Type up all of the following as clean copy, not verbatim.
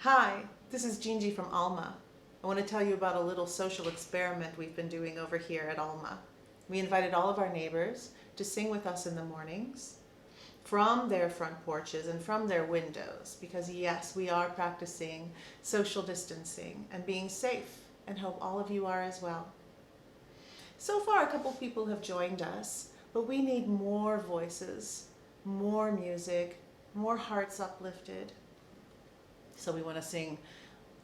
Hi, this is Gingi from A.L.M.A. I want to tell you about a little social experiment we've been doing over here at A.L.M.A. We invited all of our neighbors to sing with us in the mornings from their front porches and from their windows because yes, we are practicing social distancing and being safe and hope all of you are as well. So far a couple people have joined us, but we need more voices, more music, more hearts uplifted. So we want to sing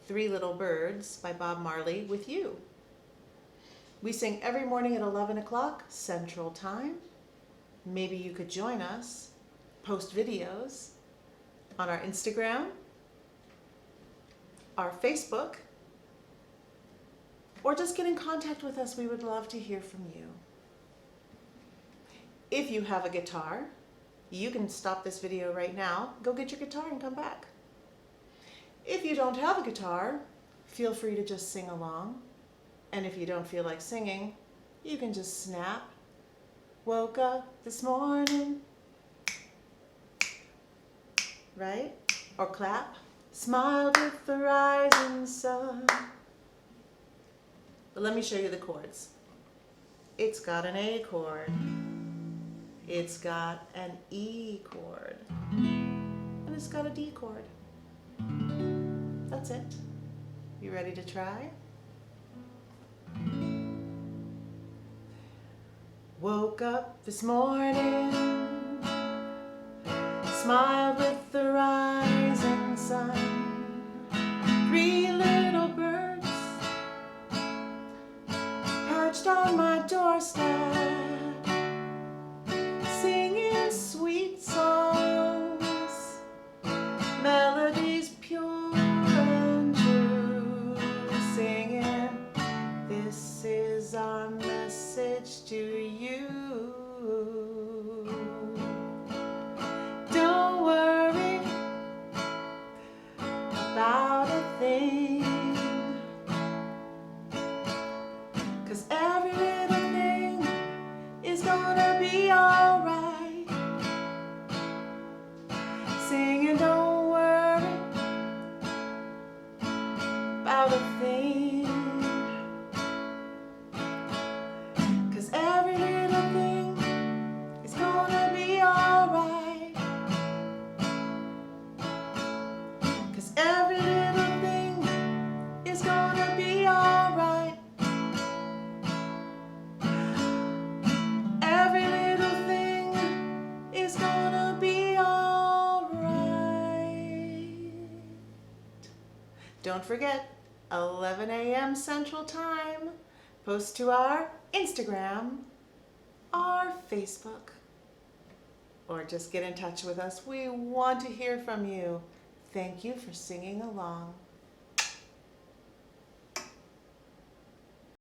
Three Little Birds by Bob Marley with you. We sing every morning at 11 o'clock Central Time. Maybe you could join us, post videos on our Instagram, our Facebook, or just get in contact with us. We would love to hear from you. If you have a guitar, you can stop this video right now, go get your guitar and come back. If you don't have a guitar, feel free to just sing along. And if you don't feel like singing, you can just snap. Woke up this morning, right? Or clap. Smiled with the rising sun. But let me show you the chords. It's got an A chord. It's got an E chord. And it's got a D chord. That's it. You ready to try? Woke up this morning, smiled with the rising sun. Three little birds perched on my doorstep, singing sweet songs, melodies pure. This is our message to you. Don't worry about a thing, 'cause every little thing is gonna be alright. Singing, don't worry about a thing. Every little thing is gonna be alright. 'Cause every little thing is gonna be alright. Every little thing is gonna be alright. Don't forget, 11 a.m. Central Time. Post to our Instagram, our Facebook, or just get in touch with us. We want to hear from you. Thank you for singing along.